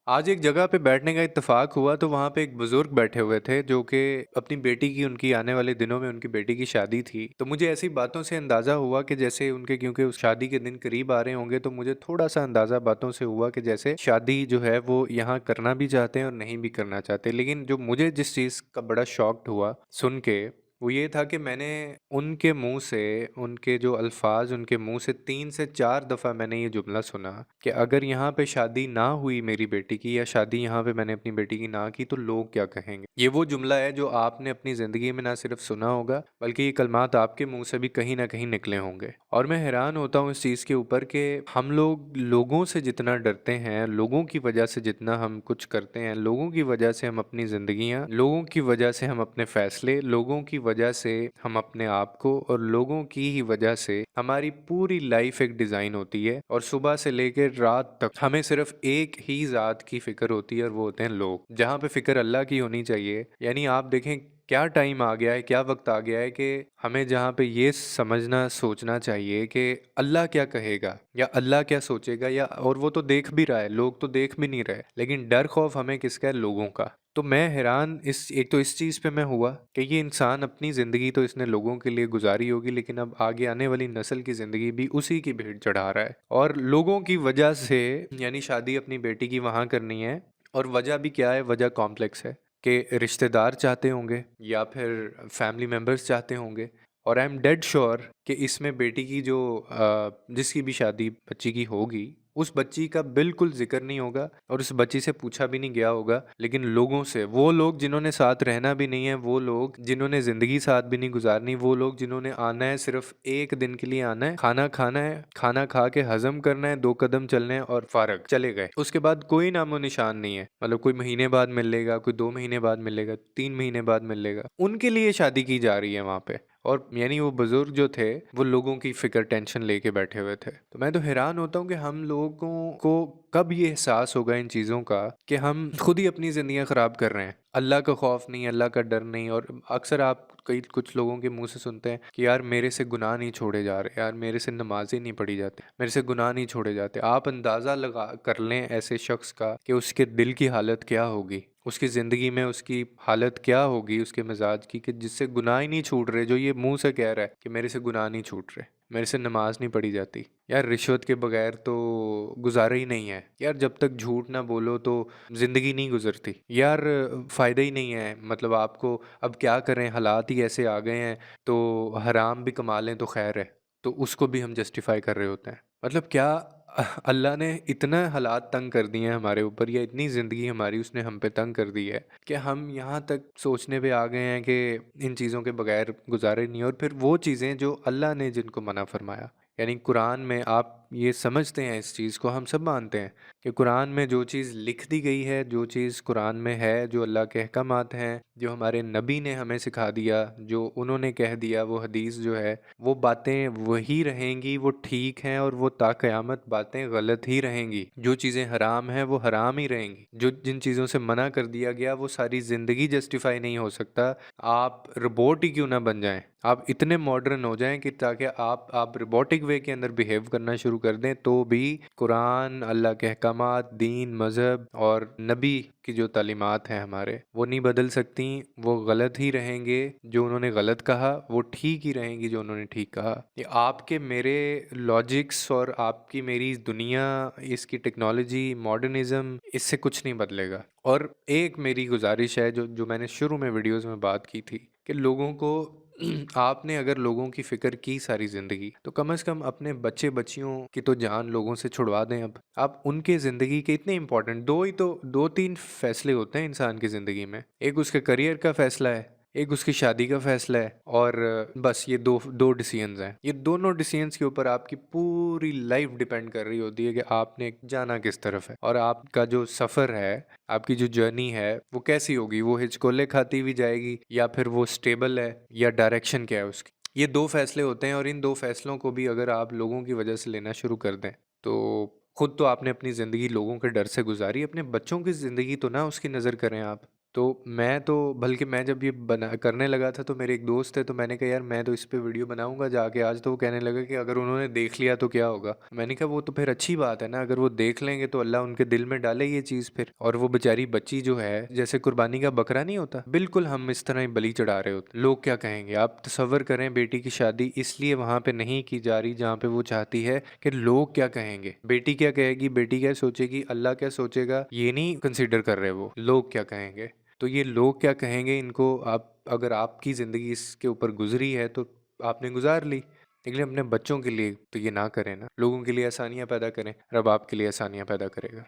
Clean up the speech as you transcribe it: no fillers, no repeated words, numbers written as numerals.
आज एक जगह पे बैठने का इत्तेफाक हुआ तो वहाँ पे एक बुजुर्ग बैठे हुए थे जो कि अपनी बेटी की उनकी आने वाले दिनों में उनकी बेटी की शादी थी। तो मुझे ऐसी बातों से अंदाज़ा हुआ कि जैसे उनके क्योंकि उस शादी के दिन करीब आ रहे होंगे, तो मुझे थोड़ा सा अंदाज़ा बातों से हुआ कि जैसे शादी जो है वो यहाँ करना भी चाहते हैं और नहीं भी करना चाहते। लेकिन जो मुझे जिस चीज़ का बड़ा शॉक्ड हुआ सुन के, वो ये था कि मैंने उनके मुंह से, उनके जो अल्फाज उनके मुंह से 3 से 4 दफ़ा मैंने ये जुमला सुना कि अगर यहाँ पे शादी ना हुई मेरी बेटी की, या शादी यहाँ पे मैंने अपनी बेटी की ना की, तो लोग क्या कहेंगे। ये वो जुमला है जो आपने अपनी ज़िंदगी में ना सिर्फ सुना होगा, बल्कि ये कलमात आपके मुंह से भी कहीं ना कहीं निकले होंगे। और मैं हैरान होता हूँ इस चीज़ के ऊपर कि हम लोग लोगों से जितना डरते हैं, लोगों की वजह से जितना हम कुछ करते हैं, लोगों की वजह से हम अपनी ज़िंदगियाँ, लोगों की वजह से हम अपने फ़ैसले, लोगों की वजह से हम अपने आप को, और लोगों की ही वजह से हमारी पूरी लाइफ एक डिज़ाइन होती है। और सुबह से लेकर रात तक हमें सिर्फ एक ही ज़ात की फ़िक्र होती है, और वो होते हैं लोग। जहाँ पे फ़िक्र अल्लाह की होनी चाहिए, यानी आप देखें क्या टाइम आ गया है, क्या वक्त आ गया है कि हमें जहाँ पे ये समझना सोचना चाहिए कि अल्लाह क्या कहेगा या अल्लाह क्या सोचेगा, या और वो तो देख भी रहा है, लोग तो देख भी नहीं रहे, लेकिन डर खौफ हमें किसका है? लोगों का। तो मैं हैरान इस एक तो इस चीज़ पे मैं हुआ कि ये इंसान अपनी ज़िंदगी तो इसने लोगों के लिए गुजारी होगी, लेकिन अब आगे आने वाली नस्ल की ज़िंदगी भी उसी की भेंट चढ़ा रहा है। और लोगों की वजह से, यानी शादी अपनी बेटी की वहाँ करनी है, और वजह भी क्या है? वजह कॉम्प्लेक्स है कि रिश्तेदार चाहते होंगे या फिर फैमिली मेम्बर्स चाहते होंगे। और आई एम डेड श्योर कि इसमें बेटी की जो जिसकी भी शादी बच्ची की होगी, उस बच्ची का बिल्कुल जिक्र नहीं होगा, और उस बच्ची से पूछा भी नहीं गया होगा। लेकिन लोगों से, वो लोग जिन्होंने साथ रहना भी नहीं है, वो लोग जिन्होंने ज़िंदगी साथ भी नहीं गुजारनी, वो लोग जिन्होंने आना है सिर्फ एक दिन के लिए, आना है, खाना खाना है, खाना खा के हजम करना है, 2 कदम चलने हैं और फारग चले गए। उसके बाद कोई नामो निशान नहीं है। मतलब कोई महीने बाद मिल लेगा, कोई 2 महीने बाद मिलेगा, 3 महीने बाद मिल लेगा, उनके लिए शादी की जा रही है वहाँ पे। और यानी वो बुजुर्ग जो थे, वो लोगों की फिक्र टेंशन लेके बैठे हुए थे। तो मैं तो हैरान होता हूँ कि हम लोगों को कब ये एहसास होगा इन चीज़ों का कि हम खुद ही अपनी ज़िंदगियाँ ख़राब कर रहे हैं। अल्लाह का खौफ नहीं, अल्लाह का डर नहीं। और अक्सर आप कई कुछ लोगों के मुंह से सुनते हैं कि यार मेरे से गुनाह नहीं छोड़े जा रहे, यार मेरे से नमाजें नहीं पढ़ी जाती, मेरे से गुनाह नहीं छोड़े जाते। आप अंदाज़ा लगा कर लें ऐसे शख्स का कि उसके दिल की हालत क्या होगी, उसकी ज़िंदगी में उसकी हालत क्या होगी, उसके मिजाज की, कि जिससे गुनाह ही नहीं छूट रहे, जो ये मुंह से कह रहा है कि मेरे से गुनाह नहीं छूट रहे, मेरे से नमाज नहीं पढ़ी जाती। यार रिश्वत के बगैर तो गुजारा ही नहीं है। यार जब तक झूठ ना बोलो तो ज़िंदगी नहीं गुजरती। यार फ़ायदा ही नहीं है। मतलब आपको अब क्या करें, हालात ही ऐसे आ गए हैं, तो हराम भी कमा लें तो खैर है, तो उसको भी हम जस्टिफाई कर रहे होते हैं। मतलब क्या अल्लाह ने इतना हालात तंग कर दिए हैं हमारे ऊपर, या इतनी ज़िंदगी हमारी उसने हम पे तंग कर दी है कि हम यहाँ तक सोचने पे आ गए हैं कि इन चीज़ों के बगैर गुजारे नहीं। और फिर वो चीज़ें जो अल्लाह ने जिनको मना फरमाया, यानी कुरान में, आप ये समझते हैं इस चीज़ को, हम सब मानते हैं कि कुरान में जो चीज़ लिख दी गई है, जो चीज़ कुरान में है, जो अल्लाह के अहकामात हैं, जो हमारे नबी ने हमें सिखा दिया, जो उन्होंने कह दिया, वो हदीस जो है, वो बातें वही रहेंगी, वो ठीक हैं, और वो ता क़यामत बातें गलत ही रहेंगी। जो चीज़ें हराम हैं वो हराम ही रहेंगी। जो जिन चीज़ों से मना कर दिया गया, वो सारी ज़िंदगी जस्टिफाई नहीं हो सकता। आप रोबोट ही क्यों ना बन जाएं, आप इतने मॉडर्न हो जाएं कि ताकि आप रोबोटिक वे के अंदर बिहेव करना शुरू कर दें, तो भी कुरान, अल्लाह के अहकामात, दीन, मज़हब और नबी की जो तालीमात हैं हमारे, वो नहीं बदल सकती। वो गलत ही रहेंगे। जो उन्होंने गलत कहा वो ठीक ही रहेंगी, जो उन्होंने ठीक कहा। ये आपके मेरे लॉजिक्स और आपकी मेरी दुनिया, इसकी टेक्नोलॉजी, मॉडर्निज्म, इससे कुछ नहीं बदलेगा। और एक मेरी गुजारिश है, जो जो मैंने शुरू में वीडियोस में बात की थी, कि लोगों को आपने अगर लोगों की फिक्र की सारी ज़िंदगी, तो कम से कम अपने बच्चे बच्चियों की तो जान लोगों से छुड़वा दें। अब आप उनके ज़िंदगी के इतने इंपॉर्टेंट दो ही तो 2-3 फैसले होते हैं इंसान की ज़िंदगी में। एक उसके करियर का फैसला है, एक उसकी शादी का फैसला है, और बस ये दो दो डिसीजंस हैं। ये दोनों डिसीजंस के ऊपर आपकी पूरी लाइफ डिपेंड कर रही होती है कि आपने जाना किस तरफ है, और आपका जो सफ़र है, आपकी जो जर्नी है, वो कैसी होगी। वो हिचकोले खाती हुई जाएगी, या फिर वो स्टेबल है, या डायरेक्शन क्या है उसकी। ये दो फैसले होते हैं, और इन दो फैसलों को भी अगर आप लोगों की वजह से लेना शुरू कर दें, तो खुद तो आपने अपनी ज़िंदगी लोगों के डर से गुजारी, अपने बच्चों की ज़िंदगी तो ना उसकी नज़र करें आप। तो मैं तो बल्कि मैं जब ये बना करने लगा था तो मेरे एक दोस्त है, तो मैंने कहा यार मैं तो इस पे वीडियो बनाऊंगा जाके आज। तो वो कहने लगा कि अगर उन्होंने देख लिया तो क्या होगा। मैंने कहा वो तो फिर अच्छी बात है ना, अगर वो देख लेंगे तो अल्लाह उनके दिल में डाले ये चीज़ फिर। और वो बेचारी बच्ची जो है, जैसे कुर्बानी का बकरा नहीं होता, बिल्कुल हम इस तरह ही बलि चढ़ा रहे होते। लोग क्या कहेंगे, आप तसव्वुर करें बेटी की शादी इसलिए वहां पे नहीं की जा रही जहाँ पे वो चाहती है कि लोग क्या कहेंगे, बेटी क्या कहेगी, बेटी क्या सोचेगी, अल्लाह क्या सोचेगा, ये नहीं कंसिडर कर रहे वो, लोग क्या कहेंगे। तो ये लोग क्या कहेंगे इनको आप, अगर आपकी ज़िंदगी इसके ऊपर गुजरी है तो आपने गुजार ली, लेकिन अपने बच्चों के लिए तो ये ना करें ना। लोगों के लिए आसानियाँ पैदा करें, रब आपके लिए आसानियाँ पैदा करेगा।